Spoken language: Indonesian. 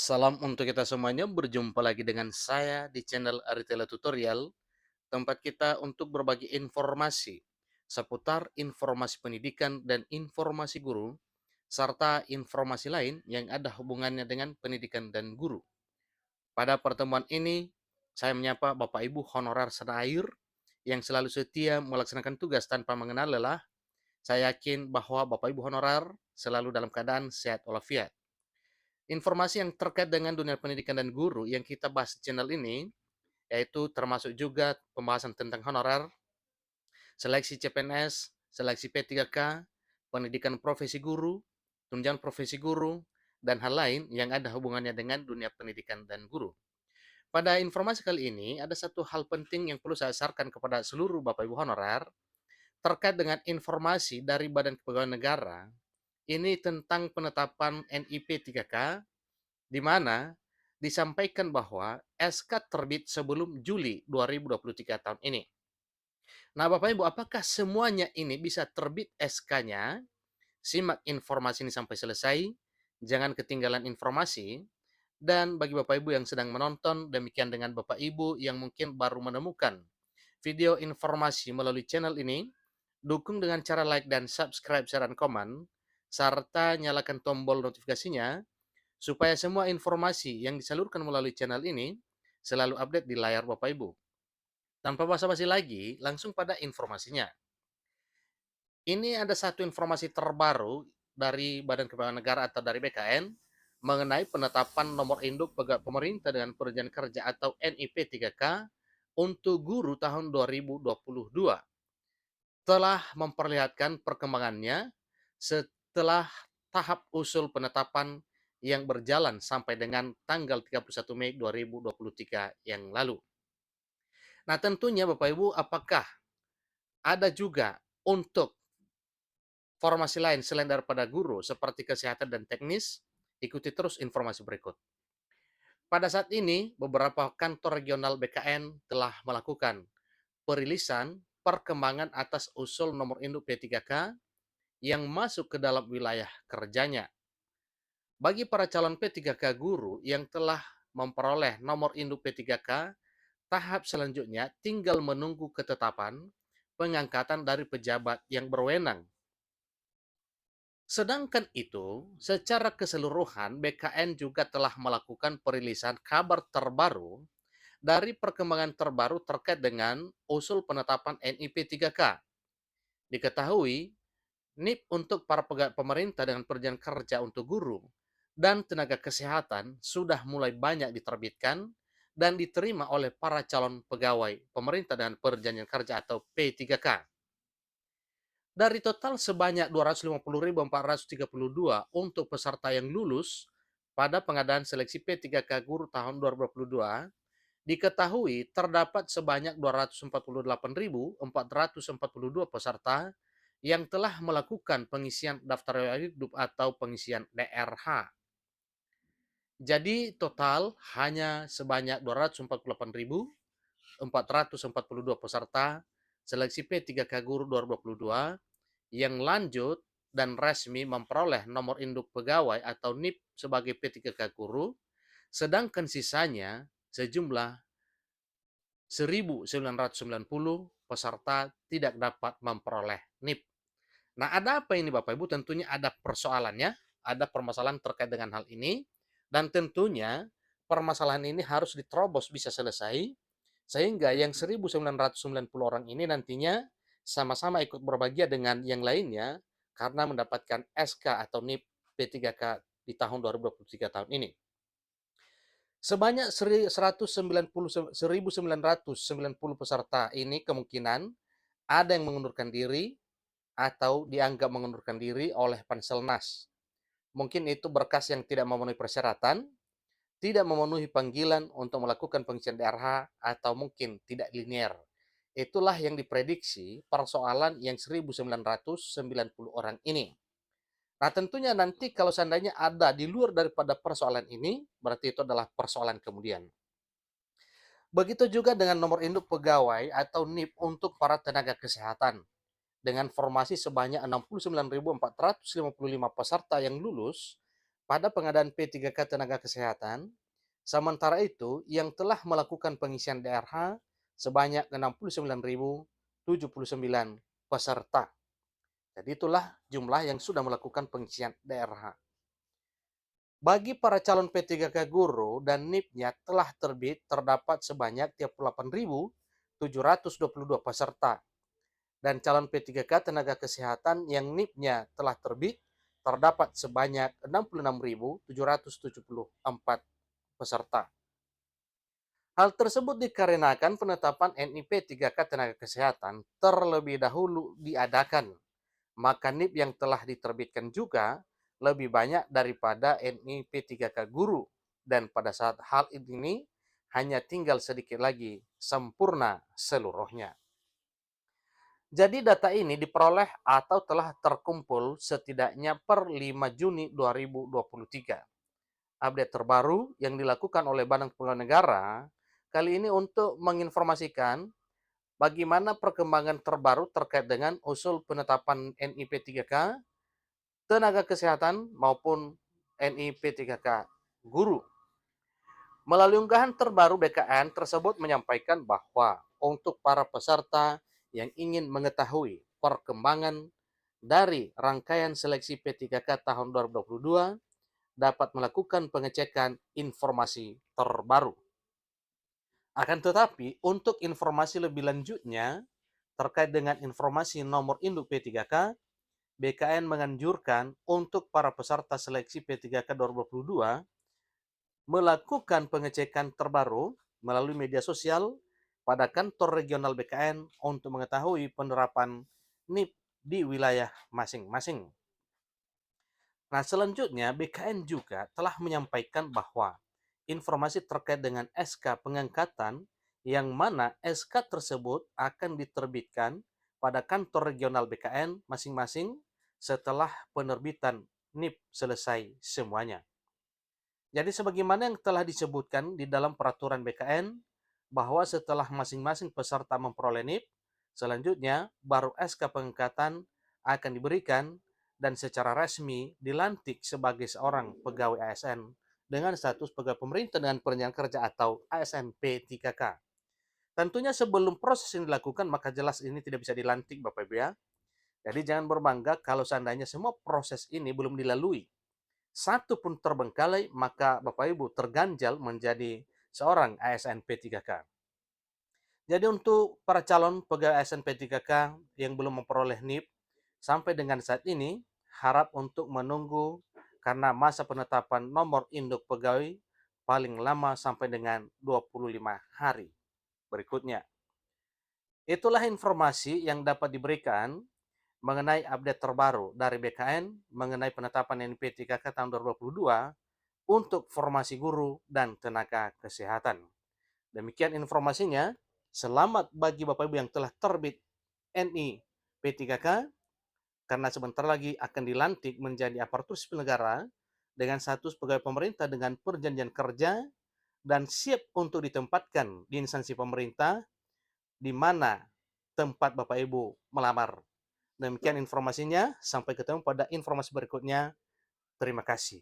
Salam untuk kita semuanya, berjumpa lagi dengan saya di channel Aritela Tutorial, tempat kita untuk berbagi informasi seputar informasi pendidikan dan informasi guru, serta informasi lain yang ada hubungannya dengan pendidikan dan guru. Pada pertemuan ini, saya menyapa Bapak Ibu honorer senair yang selalu setia melaksanakan tugas tanpa mengenal lelah. Saya yakin bahwa Bapak Ibu honorer selalu dalam keadaan sehat walafiat. Informasi yang terkait dengan dunia pendidikan dan guru yang kita bahas di channel ini, yaitu termasuk juga pembahasan tentang honorer, seleksi CPNS, seleksi P3K, pendidikan profesi guru, tunjangan profesi guru, dan hal lain yang ada hubungannya dengan dunia pendidikan dan guru. Pada informasi kali ini, ada satu hal penting yang perlu saya sarankan kepada seluruh Bapak Ibu honorer terkait dengan informasi dari Badan Kepegawaian Negara, ini tentang penetapan NIP 3K di mana disampaikan bahwa SK terbit sebelum Juli 2023 tahun ini. Nah, Bapak Ibu, apakah semuanya ini bisa terbit SK-nya? Simak informasi ini sampai selesai, jangan ketinggalan informasi. Dan bagi Bapak Ibu yang sedang menonton, demikian dengan Bapak Ibu yang mungkin baru menemukan video informasi melalui channel ini, dukung dengan cara like dan subscribe, share, dan komen, serta nyalakan tombol notifikasinya supaya semua informasi yang disalurkan melalui channel ini selalu update di layar Bapak Ibu. Tanpa basa-basi lagi, langsung pada informasinya. Ini ada satu informasi terbaru dari Badan Kepegawaian Negara atau dari BKN mengenai penetapan nomor induk pegawai pemerintah dengan perjanjian kerja atau NIP 3K untuk guru tahun 2022 telah memperlihatkan perkembangannya setelah tahap usul penetapan yang berjalan sampai dengan tanggal 31 Mei 2023 yang lalu. Nah, tentunya Bapak Ibu, apakah ada juga untuk formasi lain selain daripada guru seperti kesehatan dan teknis? Ikuti terus informasi berikut. Pada saat ini, beberapa kantor regional BKN telah melakukan perilisan perkembangan atas usul nomor induk P3K yang masuk ke dalam wilayah kerjanya. Bagi para calon P3K guru yang telah memperoleh nomor induk P3K, tahap selanjutnya tinggal menunggu ketetapan pengangkatan dari pejabat yang berwenang. Sedangkan itu, secara keseluruhan BKN juga telah melakukan perilisan kabar terbaru dari perkembangan terbaru terkait dengan usul penetapan NIP 3K. Diketahui NIP untuk para pegawai pemerintah dengan perjanjian kerja untuk guru dan tenaga kesehatan sudah mulai banyak diterbitkan dan diterima oleh para calon pegawai pemerintah dengan perjanjian kerja atau P3K. Dari total sebanyak 250.432 untuk peserta yang lulus pada pengadaan seleksi P3K guru tahun 2022, diketahui terdapat sebanyak 248.442 peserta yang telah melakukan pengisian daftar riwayat hidup atau pengisian DRH. Jadi total hanya sebanyak 248.442 peserta seleksi P3K Guru 2022 yang lanjut dan resmi memperoleh nomor induk pegawai atau NIP sebagai P3K Guru, sedangkan sisanya sejumlah 1.990 peserta tidak dapat memperoleh NIP. Nah, ada apa ini Bapak Ibu? Tentunya ada persoalannya, ada permasalahan terkait dengan hal ini, dan tentunya permasalahan ini harus diterobos bisa selesai, sehingga yang 1.990 orang ini nantinya sama-sama ikut berbahagia dengan yang lainnya karena mendapatkan SK atau NIP P3K di tahun 2023 tahun ini. Sebanyak 1.990 peserta ini kemungkinan ada yang mengundurkan diri atau dianggap mengundurkan diri oleh Panselnas. Mungkin itu berkas yang tidak memenuhi persyaratan, tidak memenuhi panggilan untuk melakukan pengisian DRH, atau mungkin tidak linear. Itulah yang diprediksi persoalan yang 1.990 orang ini. Nah, tentunya nanti kalau seandainya ada di luar daripada persoalan ini, berarti itu adalah persoalan kemudian. Begitu juga dengan nomor induk pegawai atau NIP untuk para tenaga kesehatan. Dengan formasi sebanyak 69.455 peserta yang lulus, pada pengadaan P3K tenaga kesehatan. Sementara itu, yang telah melakukan pengisian DRH sebanyak 69.079 peserta. Jadi itulah jumlah yang sudah melakukan pengisian DRH. Bagi para calon P3K guru dan NIP-nya telah terbit terdapat sebanyak 38.722 peserta. Dan calon P3K tenaga kesehatan yang NIP-nya telah terbit terdapat sebanyak 66.774 peserta. Hal tersebut dikarenakan penetapan NIP 3K tenaga kesehatan terlebih dahulu diadakan, maka NIP yang telah diterbitkan juga lebih banyak daripada NIP 3K guru, dan pada saat hal ini hanya tinggal sedikit lagi sempurna seluruhnya. Jadi data ini diperoleh atau telah terkumpul setidaknya per 5 Juni 2023. Update terbaru yang dilakukan oleh Badan Kepegawaian Negara kali ini untuk menginformasikan bagaimana perkembangan terbaru terkait dengan usul penetapan NIP 3K tenaga kesehatan maupun NIP 3K guru. Melalui unggahan terbaru, BKN tersebut menyampaikan bahwa untuk para peserta yang ingin mengetahui perkembangan dari rangkaian seleksi P3K tahun 2022 dapat melakukan pengecekan informasi terbaru. Akan tetapi, untuk informasi lebih lanjutnya terkait dengan informasi nomor induk P3K, BKN menganjurkan untuk para peserta seleksi P3K 2022 melakukan pengecekan terbaru melalui media sosial pada kantor regional BKN untuk mengetahui penerapan NIP di wilayah masing-masing. Nah, selanjutnya BKN juga telah menyampaikan bahwa informasi terkait dengan SK pengangkatan yang mana SK tersebut akan diterbitkan pada kantor regional BKN masing-masing setelah penerbitan NIP selesai semuanya. Jadi sebagaimana yang telah disebutkan di dalam peraturan BKN bahwa setelah masing-masing peserta memperoleh NIP, selanjutnya baru SK pengangkatan akan diberikan dan secara resmi dilantik sebagai seorang pegawai ASN dengan status pegawai pemerintah dengan penunjangan kerja atau ASN P3K. Tentunya sebelum proses ini dilakukan maka jelas ini tidak bisa dilantik Bapak Ibu ya. Jadi jangan berbangga kalau seandainya semua proses ini belum dilalui. Satu pun terbengkalai maka Bapak Ibu terganjal menjadi seorang ASN P3K. Jadi untuk para calon pegawai ASN P3K yang belum memperoleh NIP, sampai dengan saat ini harap untuk menunggu karena masa penetapan nomor induk pegawai paling lama sampai dengan 25 hari berikutnya. Itulah informasi yang dapat diberikan mengenai update terbaru dari BKN mengenai penetapan NIP 3K tahun 2022 untuk formasi guru dan tenaga kesehatan. Demikian informasinya. Selamat bagi Bapak Ibu yang telah terbit NI P3K karena sebentar lagi akan dilantik menjadi aparatur sipil negara dengan status pegawai pemerintah dengan perjanjian kerja dan siap untuk ditempatkan di instansi pemerintah di mana tempat Bapak Ibu melamar. Demikian informasinya, sampai ketemu pada informasi berikutnya. Terima kasih.